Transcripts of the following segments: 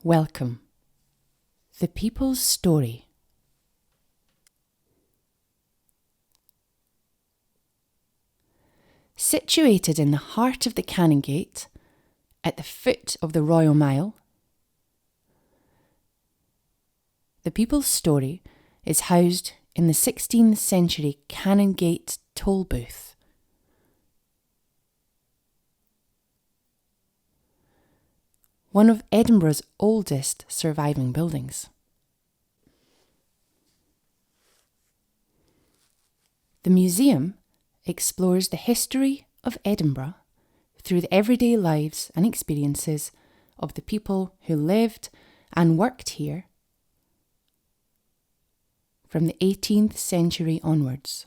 Welcome. The People's Story. Situated in the heart of the Canongate, at the foot of the Royal Mile, the People's Story is housed in the 16th century Canongate toll booth. One of Edinburgh's oldest surviving buildings. The museum explores the history of Edinburgh through the everyday lives and experiences of the people who lived and worked here from the 18th century onwards.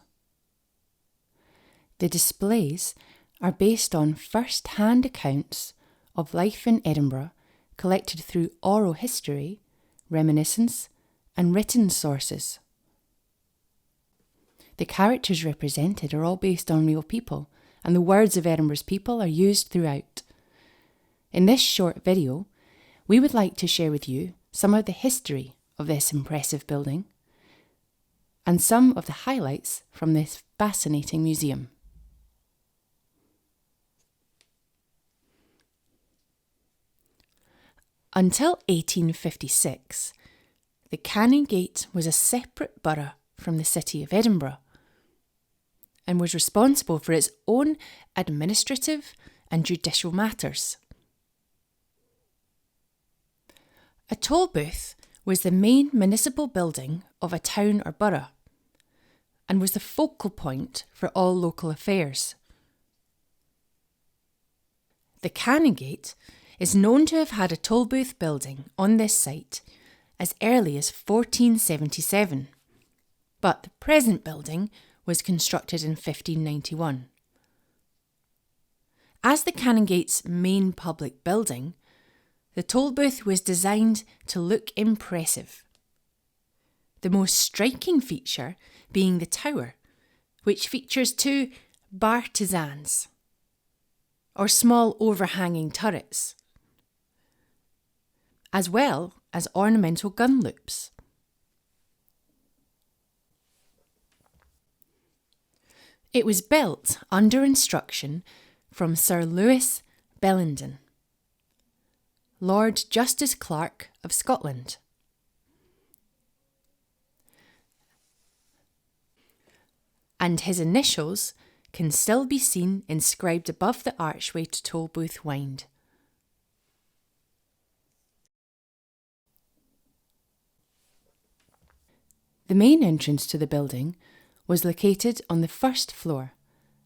The displays are based on first-hand accounts of life in Edinburgh collected through oral history, reminiscence, and written sources. The characters represented are all based on real people, and the words of Edinburgh's people are used throughout. In this short video, we would like to share with you some of the history of this impressive building and some of the highlights from this fascinating museum. Until 1856, the Canongate was a separate borough from the city of Edinburgh and was responsible for its own administrative and judicial matters. A toll booth was the main municipal building of a town or borough and was the focal point for all local affairs. The Canongate is known to have had a toll booth building on this site as early as 1477, but the present building was constructed in 1591. As the Canongate's main public building, the toll booth was designed to look impressive. The most striking feature being the tower, which features two bartizans, or small overhanging turrets, as well as ornamental gun loops. It was built under instruction from Sir Lewis Bellenden, Lord Justice Clerk of Scotland. And his initials can still be seen inscribed above the archway to Toll Booth Wynd. The main entrance to the building was located on the first floor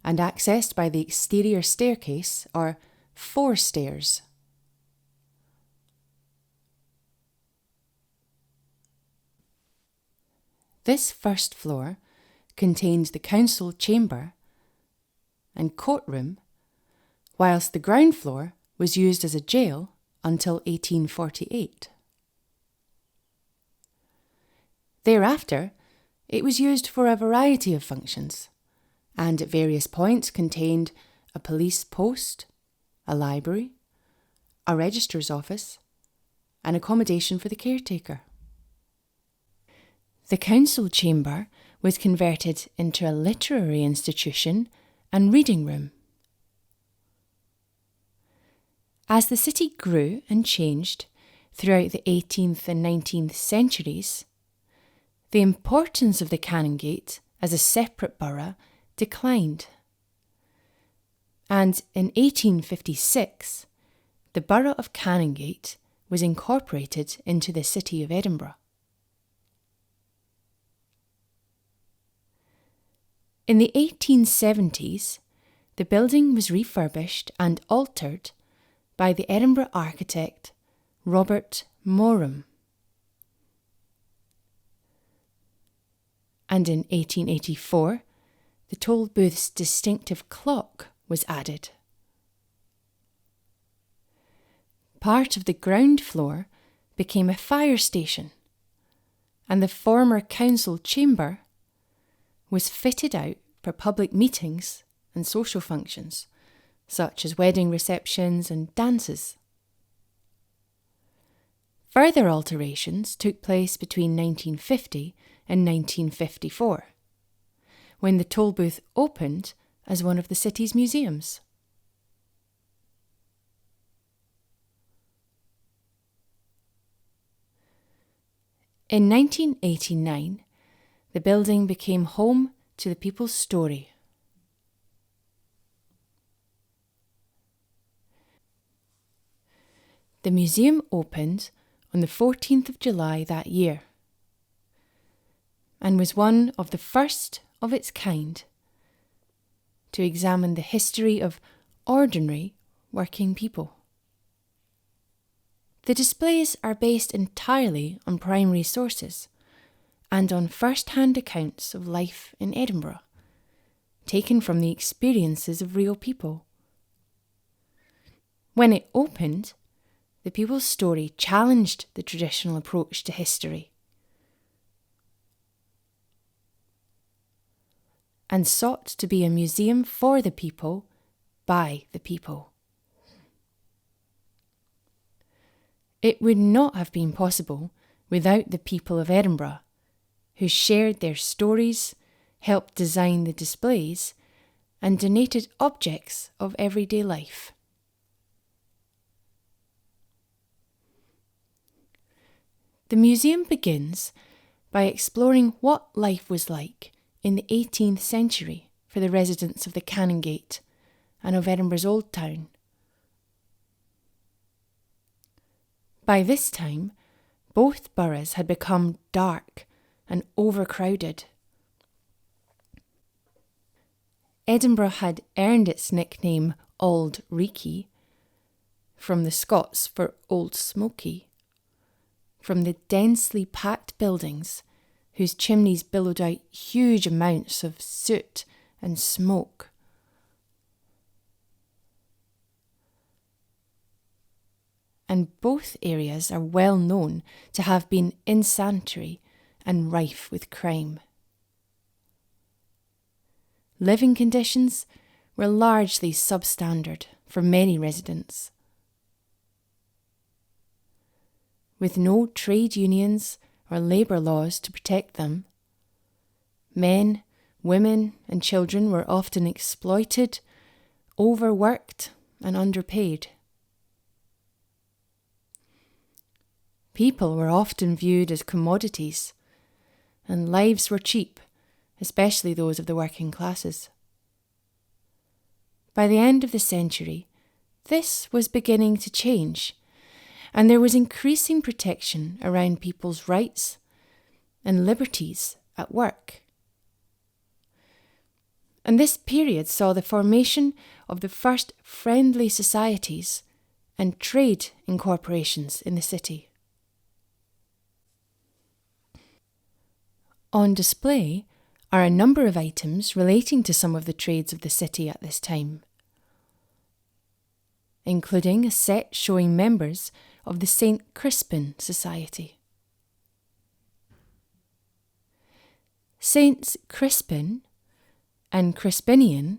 and accessed by the exterior staircase, or four stairs. This first floor contained the council chamber and courtroom, whilst the ground floor was used as a jail until 1848. Thereafter, it was used for a variety of functions, and at various points contained a police post, a library, a registrar's office, and accommodation for the caretaker. The council chamber was converted into a literary institution and reading room. As the city grew and changed throughout the 18th and 19th centuries, the importance of the Canongate as a separate borough declined. And in 1856, the borough of Canongate was incorporated into the city of Edinburgh. In the 1870s, the building was refurbished and altered by the Edinburgh architect Robert Moram. And in 1884, the toll booth's distinctive clock was added. Part of the ground floor became a fire station, and the former council chamber was fitted out for public meetings and social functions, such as wedding receptions and dances. Further alterations took place between 1950 and 1954, when the toll booth opened as one of the city's museums. In 1989, the building became home to the People's Story. The museum opened on the 14th of July that year and was one of the first of its kind to examine the history of ordinary working people. The displays are based entirely on primary sources and on first-hand accounts of life in Edinburgh, taken from the experiences of real people. When it opened, the People's Story challenged the traditional approach to history and sought to be a museum for the people, by the people. It would not have been possible without the people of Edinburgh, who shared their stories, helped design the displays, and donated objects of everyday life. The museum begins by exploring what life was like in the 18th century for the residents of the Canongate and of Edinburgh's Old Town. By this time, both boroughs had become dark and overcrowded. Edinburgh had earned its nickname Auld Reekie from the Scots for Old Smoky, from the densely packed buildings whose chimneys billowed out huge amounts of soot and smoke. And both areas are well known to have been insanitary and rife with crime. Living conditions were largely substandard for many residents. With no trade unions or labour laws to protect them, men, women and children were often exploited, overworked and underpaid. People were often viewed as commodities, and lives were cheap, especially those of the working classes. By the end of the century, this was beginning to change, and there was increasing protection around people's rights and liberties at work. And this period saw the formation of the first friendly societies and trade incorporations in the city. On display are a number of items relating to some of the trades of the city at this time, including a set showing members of the St. Crispin Society. Saints Crispin and Crispinian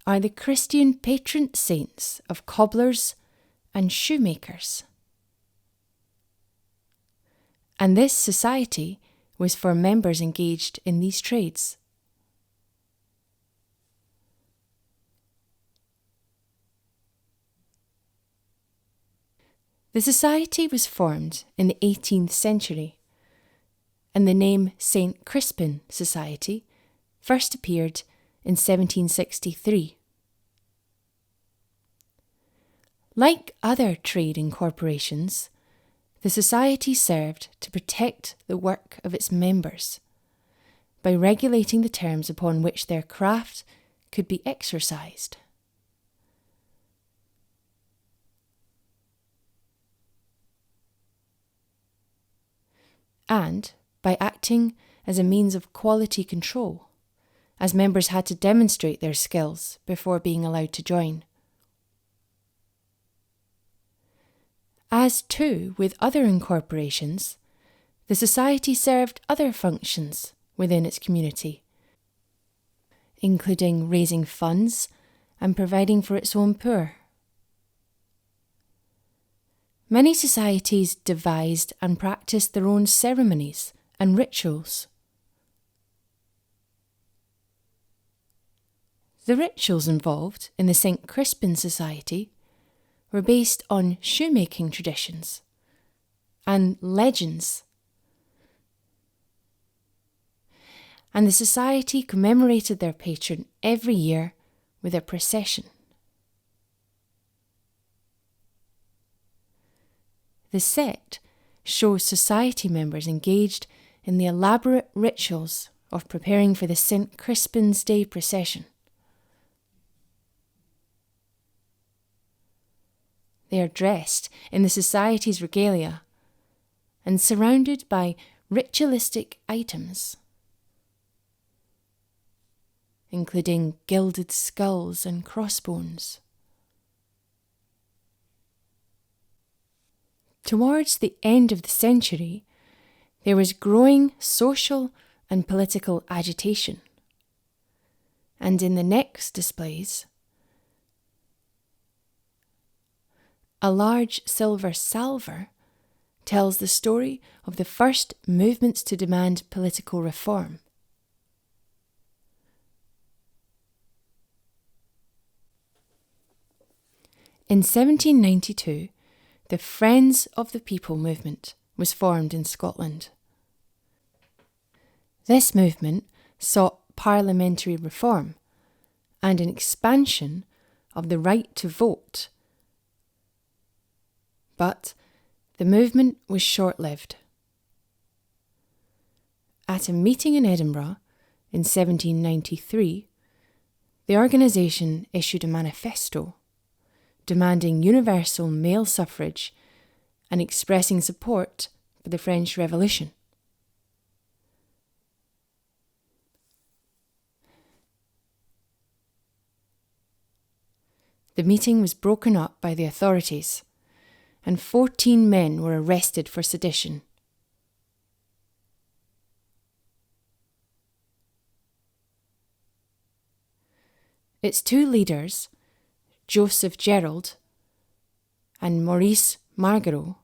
are the Christian patron saints of cobblers and shoemakers. And this society was for members engaged in these trades. The society was formed in the 18th century, and the name St. Crispin Society first appeared in 1763. Like other trade incorporations, the society served to protect the work of its members by regulating the terms upon which their craft could be exercised. And by acting as a means of quality control, as members had to demonstrate their skills before being allowed to join. As too with other incorporations, the society served other functions within its community, including raising funds and providing for its own poor. Many societies devised and practiced their own ceremonies and rituals. The rituals involved in the St. Crispin Society were based on shoemaking traditions and legends, and the society commemorated their patron every year with a procession. The set shows society members engaged in the elaborate rituals of preparing for the St. Crispin's Day procession. They are dressed in the society's regalia and surrounded by ritualistic items, including gilded skulls and crossbones. Towards the end of the century, there was growing social and political agitation, and in the next displays, a large silver salver tells the story of the first movements to demand political reform. In 1792, the Friends of the People movement was formed in Scotland. This movement sought parliamentary reform and an expansion of the right to vote. But the movement was short-lived. At a meeting in Edinburgh in 1793, the organisation issued a manifesto demanding universal male suffrage and expressing support for the French Revolution. The meeting was broken up by the authorities, and 14 men were arrested for sedition. Its two leaders, Joseph Gerald and Maurice Margarot,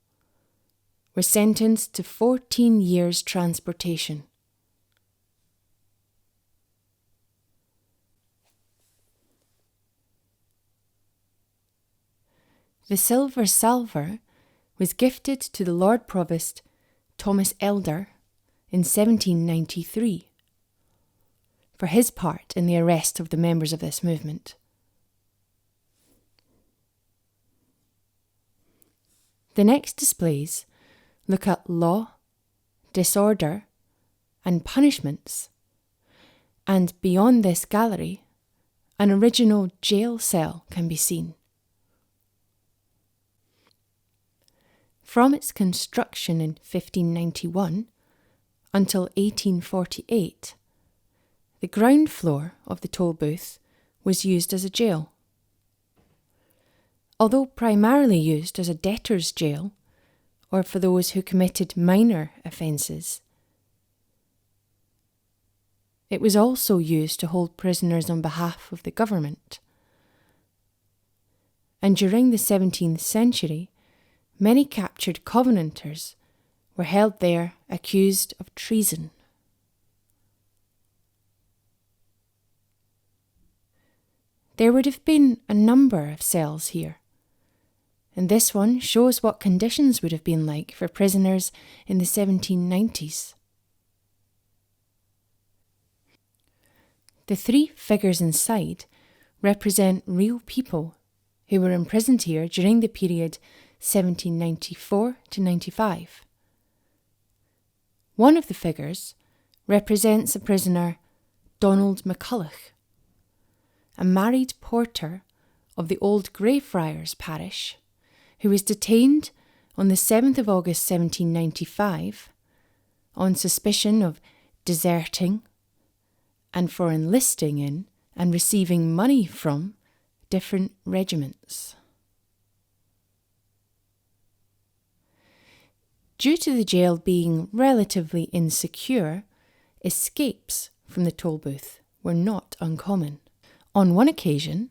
were sentenced to 14 years transportation. The silver salver was gifted to the Lord Provost Thomas Elder in 1793 for his part in the arrest of the members of this movement. The next displays look at law, disorder, and punishments, and beyond this gallery, an original jail cell can be seen. From its construction in 1591 until 1848, the ground floor of the toll booth was used as a jail. Although primarily used as a debtor's jail, or for those who committed minor offences, it was also used to hold prisoners on behalf of the government. And during the 17th century, many captured Covenanters were held there accused of treason. There would have been a number of cells here, and this one shows what conditions would have been like for prisoners in the 1790s. The three figures inside represent real people who were imprisoned here during the period 1794 to 95. One of the figures represents a prisoner, Donald McCulloch, a married porter of the Old Greyfriars parish, who was detained on the 7th of August 1795 on suspicion of deserting and for enlisting in and receiving money from different regiments. Due to the jail being relatively insecure, escapes from the toll booth were not uncommon. On one occasion,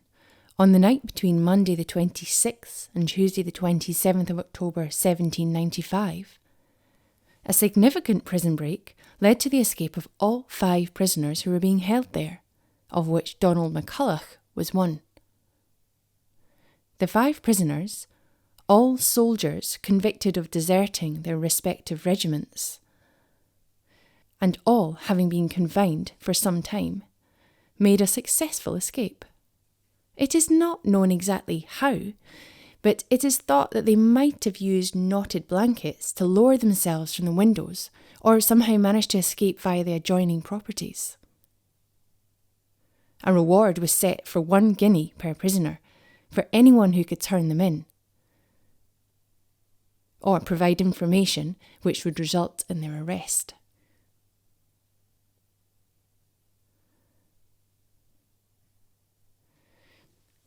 On the night between Monday the 26th and Tuesday the 27th of October 1795, a significant prison break led to the escape of all 5 prisoners who were being held there, of which Donald McCulloch was one. The 5 prisoners, all soldiers convicted of deserting their respective regiments, and all having been confined for some time, made a successful escape. It is not known exactly how, but it is thought that they might have used knotted blankets to lower themselves from the windows, or somehow managed to escape via the adjoining properties. A reward was set for 1 guinea per prisoner for anyone who could turn them in, or provide information which would result in their arrest.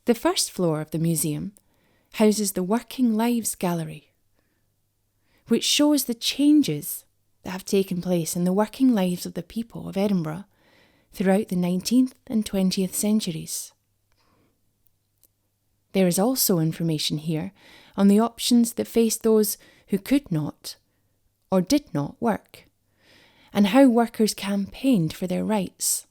The first floor of the museum houses the Working Lives Gallery, which shows the changes that have taken place in the working lives of the people of Edinburgh throughout the 19th and 20th centuries. There is also information here on the options that faced those who could not or did not work, and how workers campaigned for their rights.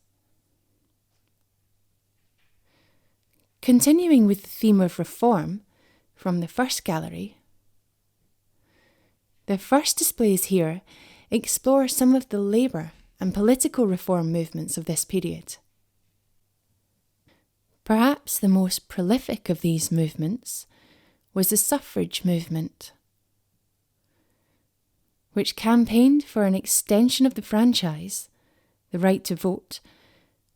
Continuing with the theme of reform from the first gallery, the first displays here explore some of the labour and political reform movements of this period. Perhaps the most prolific of these movements was the Suffrage Movement, which campaigned for an extension of the franchise, the right to vote,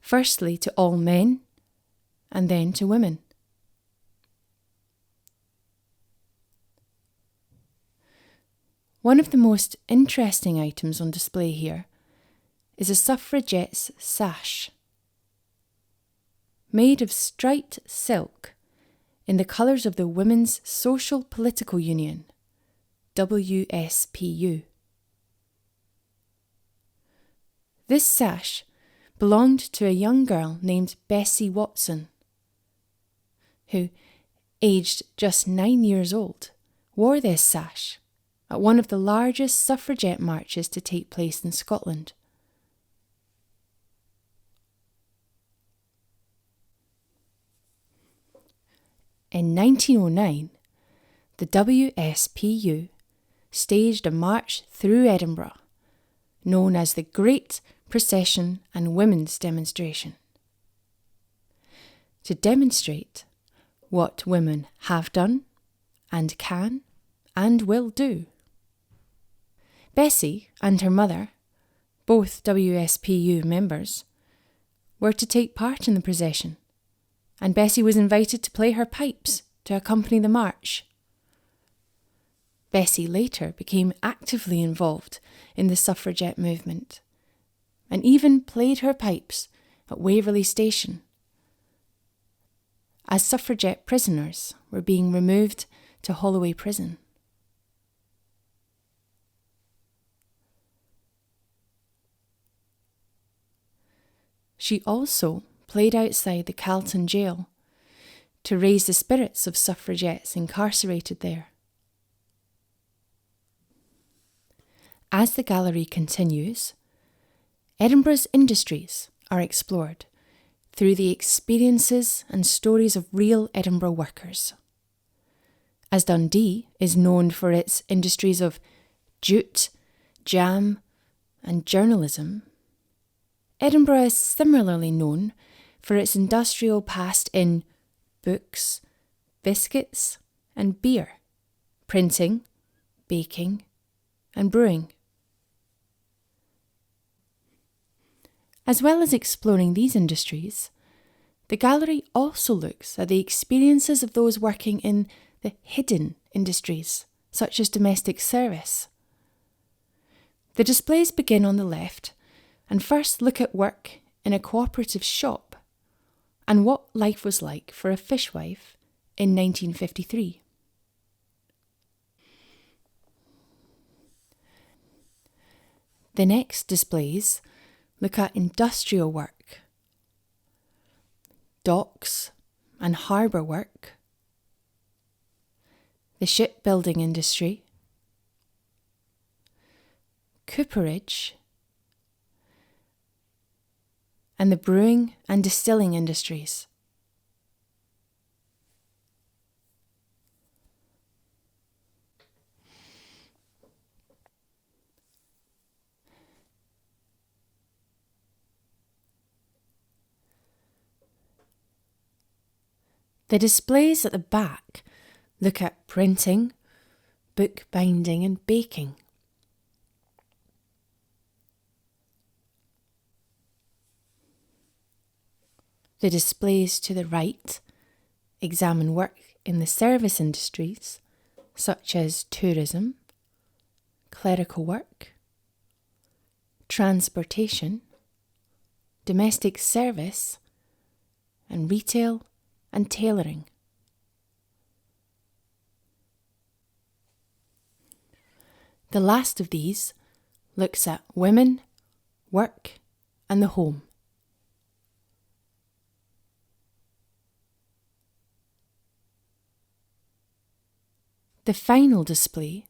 firstly to all men and then to women. One of the most interesting items on display here is a suffragette's sash, made of striped silk in the colours of the Women's Social Political Union, WSPU. This sash belonged to a young girl named Bessie Watson, who, aged just 9 years old, wore this sash at one of the largest suffragette marches to take place in Scotland. In 1909, the WSPU staged a march through Edinburgh, known as the Great Procession and Women's Demonstration, to demonstrate what women have done and can and will do. Bessie and her mother, both WSPU members, were to take part in the procession, and Bessie was invited to play her pipes to accompany the march. Bessie later became actively involved in the suffragette movement, and even played her pipes at Waverley Station, as suffragette prisoners were being removed to Holloway Prison. She also played outside the Calton jail to raise the spirits of suffragettes incarcerated there. As the gallery continues, Edinburgh's industries are explored through the experiences and stories of real Edinburgh workers. As Dundee is known for its industries of jute, jam, and journalism, Edinburgh is similarly known for its industrial past in books, biscuits, and beer, printing, baking, and brewing. As well as exploring these industries, the gallery also looks at the experiences of those working in the hidden industries, such as domestic service. The displays begin on the left and first look at work in a cooperative shop and what life was like for a fishwife in 1953. The next displays look at industrial work, docks, and harbour work, the shipbuilding industry, cooperage, and the brewing and distilling industries. The displays at the back look at printing, book binding and baking. The displays to the right examine work in the service industries such as tourism, clerical work, transportation, domestic service, and retail and tailoring. The last of these looks at women, work, and the home. The final display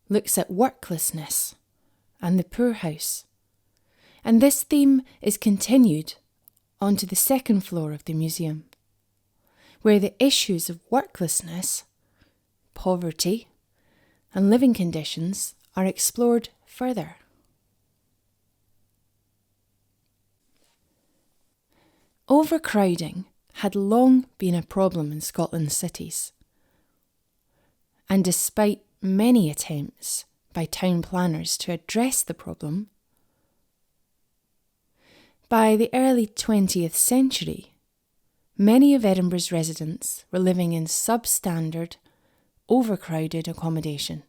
looks at worklessness and the poorhouse, and this theme is continued onto the second floor of the museum, where the issues of worklessness, poverty, and living conditions are explored further. Overcrowding had long been a problem in Scotland's cities, and despite many attempts by town planners to address the problem, by the early 20th century, many of Edinburgh's residents were living in substandard, overcrowded accommodation.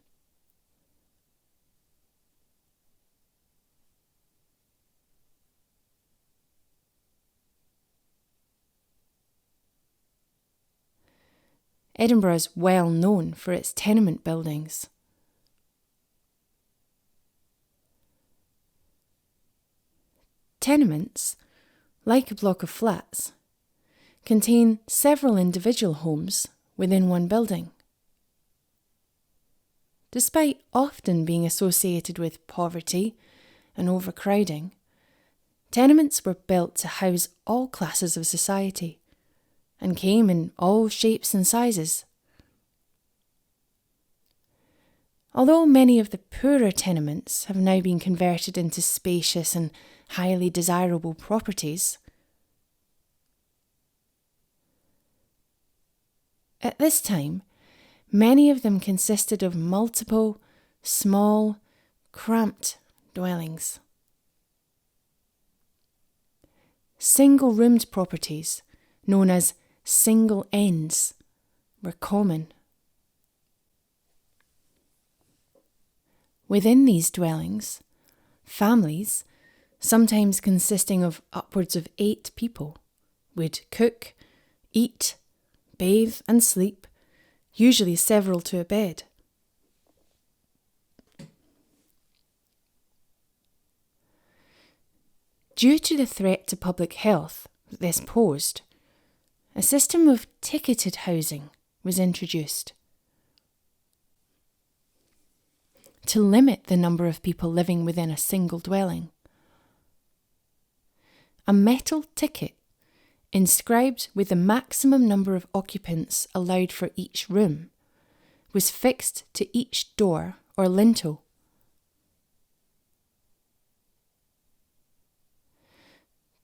Edinburgh is well known for its tenement buildings. Tenements, like a block of flats, contain several individual homes within one building. Despite often being associated with poverty and overcrowding, tenements were built to house all classes of society and came in all shapes and sizes. Although many of the poorer tenements have now been converted into spacious and highly desirable properties, at this time, many of them consisted of multiple, small, cramped dwellings. Single-roomed properties, known as single ends, were common. Within these dwellings, families, sometimes consisting of upwards of 8 people, would cook, eat, bathe and sleep, usually several to a bed. Due to the threat to public health that this posed, a system of ticketed housing was introduced to limit the number of people living within a single dwelling. A metal ticket inscribed with the maximum number of occupants allowed for each room was fixed to each door or lintel.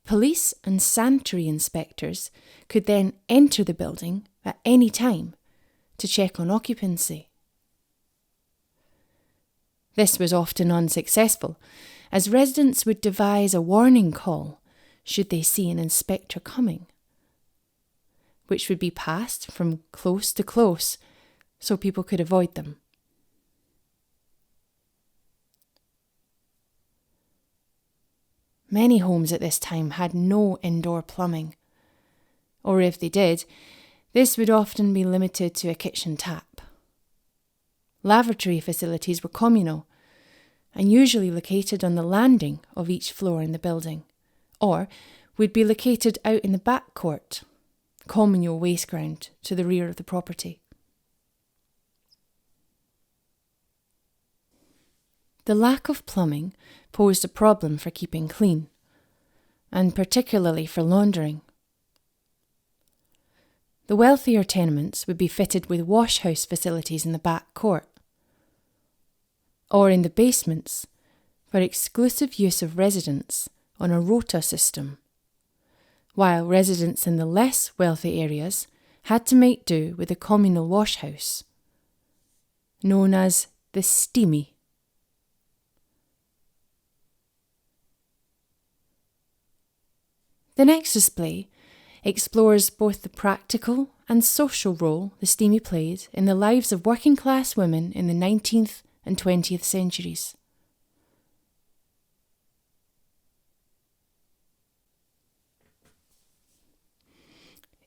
Police and sanitary inspectors could then enter the building at any time to check on occupancy. This was often unsuccessful, as residents would devise a warning call should they see an inspector coming, which would be passed from close to close so people could avoid them. Many homes at this time had no indoor plumbing, or if they did, this would often be limited to a kitchen tap. Lavatory facilities were communal and usually located on the landing of each floor in the building, or would be located out in the back court, communal waste ground to the rear of the property. The lack of plumbing posed a problem for keeping clean, and particularly for laundering. The wealthier tenements would be fitted with wash-house facilities in the back court, or in the basements for exclusive use of residents on a rota system, while residents in the less wealthy areas had to make do with a communal wash-house, known as the steamy. The next display explores both the practical and social role the steamy played in the lives of working-class women in the 19th and 20th centuries.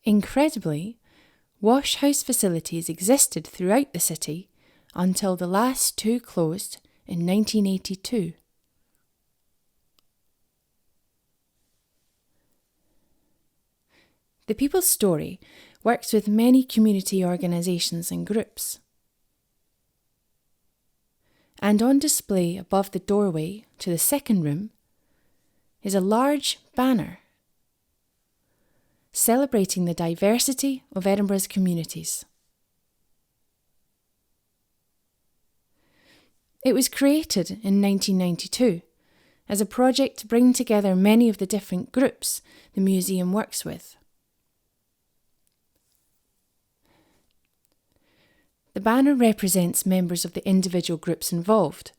Incredibly, wash-house facilities existed throughout the city until the last two closed in 1982. The People's Story works with many community organisations and groups. And on display above the doorway to the second room is a large banner celebrating the diversity of Edinburgh's communities. It was created in 1992 as a project to bring together many of the different groups the museum works with. The banner represents members of the individual groups involved.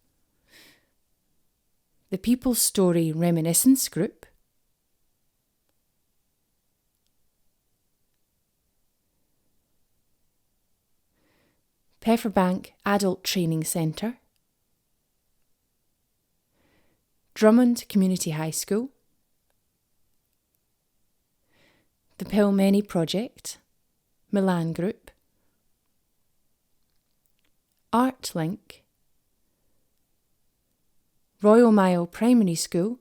The People's Story Reminiscence Group, Pefferbank Adult Training Centre, Drummond Community High School, the Pilmeni Project, Milan Group, ArtLink, Royal Mile Primary School,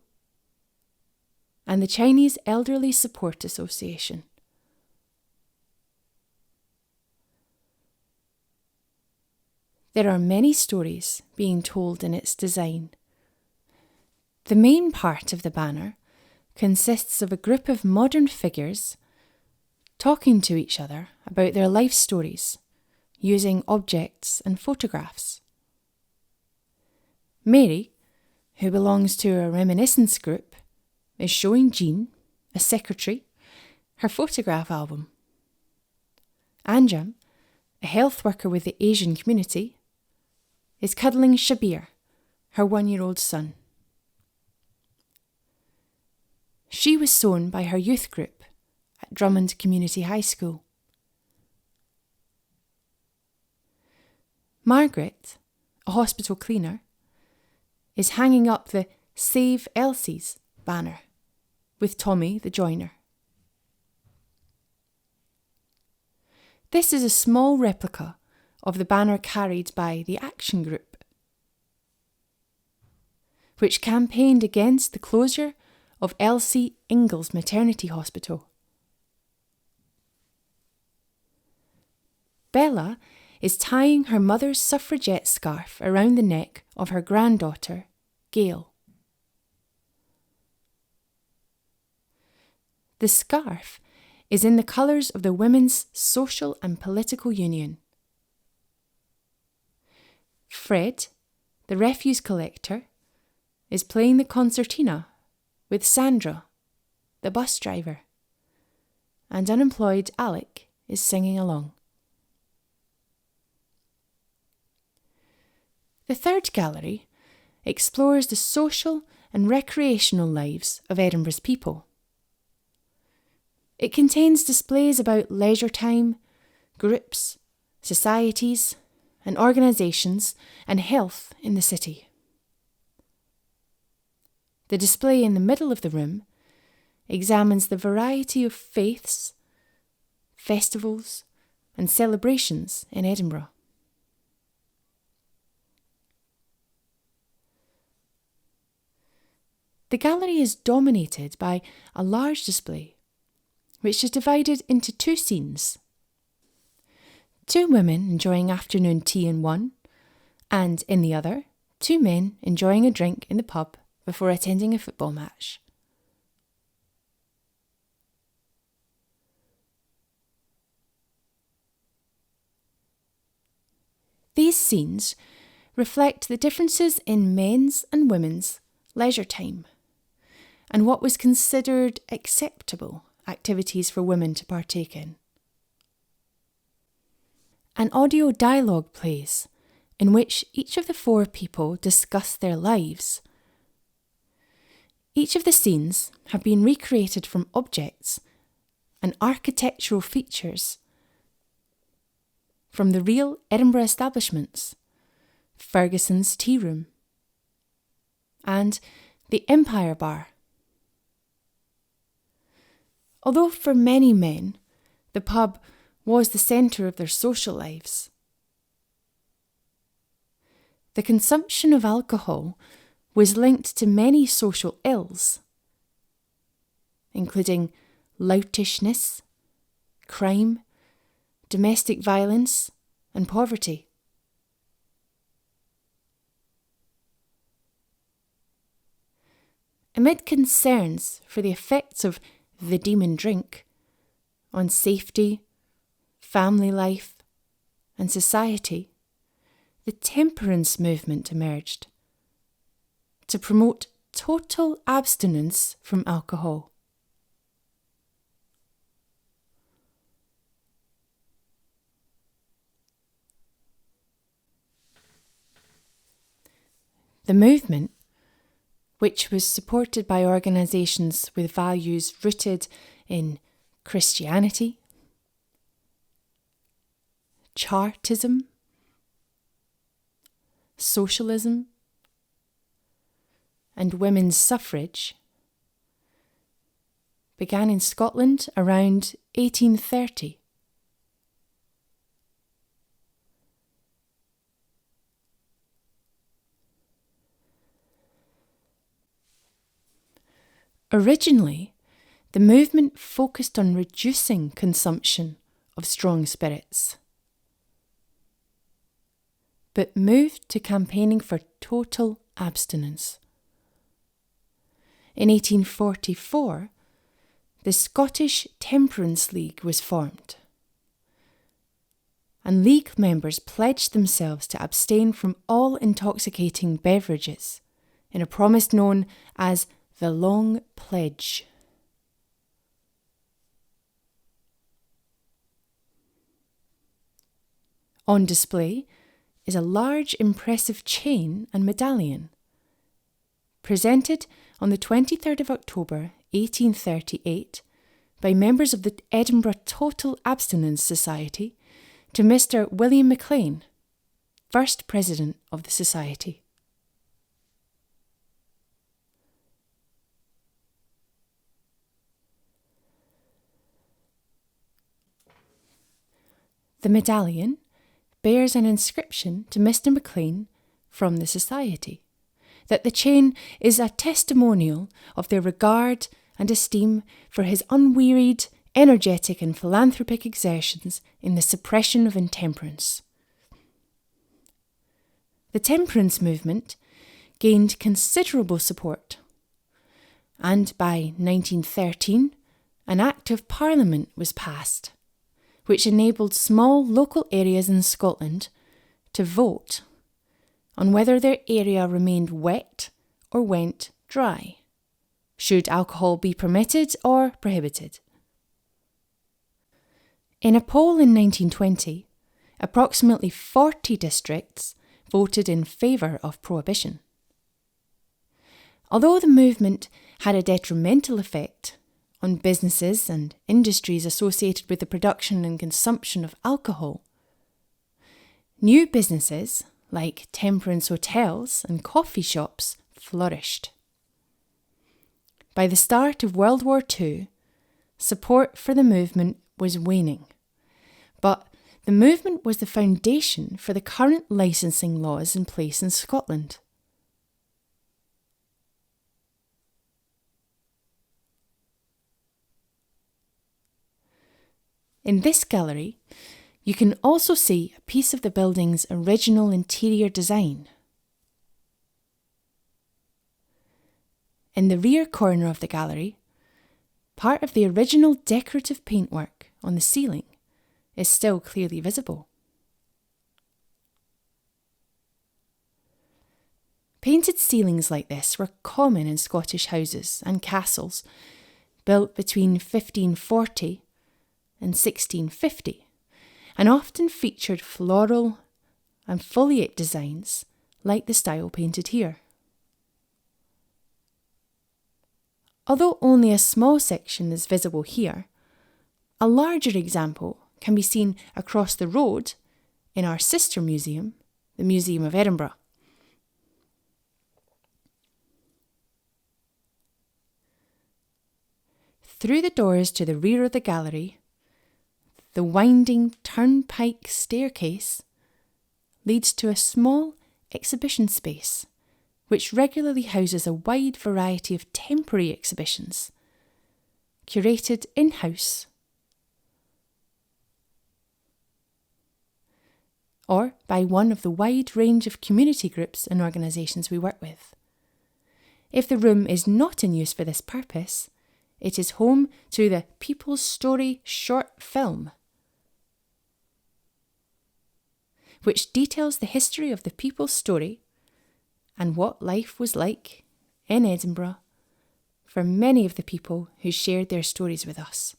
and the Chinese Elderly Support Association. There are many stories being told in its design. The main part of the banner consists of a group of modern figures talking to each other about their life stories, using objects and photographs. Mary, who belongs to a reminiscence group, is showing Jean, a secretary, her photograph album. Anjam, a health worker with the Asian community, is cuddling Shabir, her 1-year-old son. She was sewn by her youth group at Drummond Community High School. Margaret, a hospital cleaner, is hanging up the Save Elsie's banner with Tommy the joiner. This is a small replica of the banner carried by the Action Group, which campaigned against the closure of Elsie Ingalls Maternity Hospital. Bella is tying her mother's suffragette scarf around the neck of her granddaughter, Gail. The scarf is in the colours of the Women's Social and Political Union. Fred, the refuse collector, is playing the concertina with Sandra, the bus driver, and unemployed Alec is singing along. The third gallery explores the social and recreational lives of Edinburgh's people. It contains displays about leisure time, groups, societies, and organisations and health in the city. The display in the middle of the room examines the variety of faiths, festivals, and celebrations in Edinburgh. The gallery is dominated by a large display which is divided into two scenes. Two women enjoying afternoon tea in one, and in the other, two men enjoying a drink in the pub before attending a football match. These scenes reflect the differences in men's and women's leisure time and what was considered acceptable activities for women to partake in. An audio dialogue plays in which each of the four people discuss their lives. Each of the scenes have been recreated from objects and architectural features from the real Edinburgh establishments, Ferguson's Tea Room, and the Empire Bar. Although for many men, the pub was the centre of their social lives, the consumption of alcohol was linked to many social ills, including loutishness, crime, domestic violence, and poverty. Amid concerns for the effects of the demon drink on safety, family life, and society, the temperance movement emerged to promote total abstinence from alcohol. The movement, which was supported by organisations with values rooted in Christianity, Chartism, socialism, and women's suffrage, began in Scotland around 1830. Originally, the movement focused on reducing consumption of strong spirits, but moved to campaigning for total abstinence. In 1844, the Scottish Temperance League was formed, and League members pledged themselves to abstain from all intoxicating beverages in a promise known as the Long Pledge. On display is a large impressive chain and medallion, presented on the 23rd of October 1838 by members of the Edinburgh Total Abstinence Society to Mr. William MacLean, first president of the society. The medallion bears an inscription to Mr. MacLean from the society that the chain is a testimonial of their regard and esteem for his unwearied, energetic and philanthropic exertions in the suppression of intemperance. The temperance movement gained considerable support, and by 1913 an Act of Parliament was passed, which enabled small local areas in Scotland to vote on whether their area remained wet or went dry, should alcohol be permitted or prohibited. In a poll in 1920, approximately 40 districts voted in favour of prohibition. Although the movement had a detrimental effect on businesses and industries associated with the production and consumption of alcohol, new businesses like temperance hotels and coffee shops flourished. By the start of World War II, support for the movement was waning, but the movement was the foundation for the current licensing laws in place in Scotland. In this gallery, you can also see a piece of the building's original interior design. In the rear corner of the gallery, part of the original decorative paintwork on the ceiling is still clearly visible. Painted ceilings like this were common in Scottish houses and castles built between 1540 and 1650, and often featured floral and foliate designs like the style painted here. Although only a small section is visible here, a larger example can be seen across the road in our sister museum, the Museum of Edinburgh. Through the doors to the rear of the gallery, the winding turnpike staircase leads to a small exhibition space which regularly houses a wide variety of temporary exhibitions, curated in-house or by one of the wide range of community groups and organisations we work with. If the room is not in use for this purpose, it is home to the People's Story short film, which details the history of the people's story and what life was like in Edinburgh for many of the people who shared their stories with us.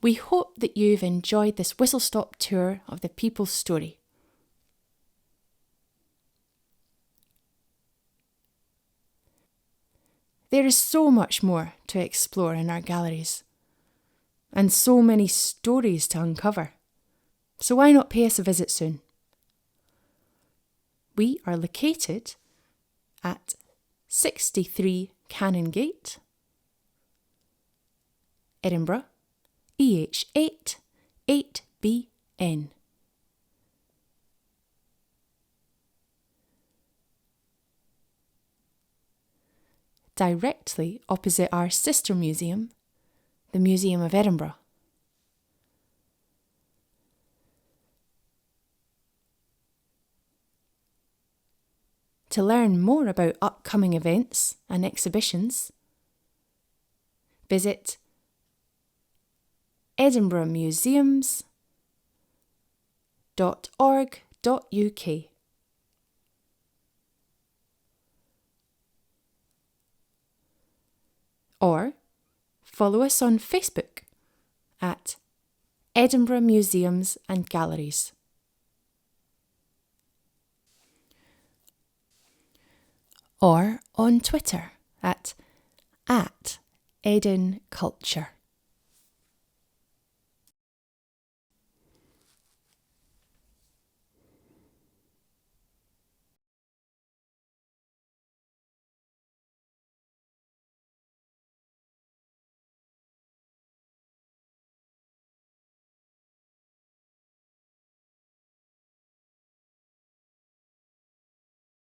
We hope that you've enjoyed this whistle-stop tour of the people's story. There is so much more to explore in our galleries, and so many stories to uncover. So why not pay us a visit soon? We are located at 63 Canongate, Edinburgh, EH8 8BN. Directly opposite our sister museum, the Museum of Edinburgh. To learn more about upcoming events and exhibitions, visit edinburghmuseums.org.uk or follow us on Facebook at Edinburgh Museums and Galleries. Or on Twitter at EdinCulture.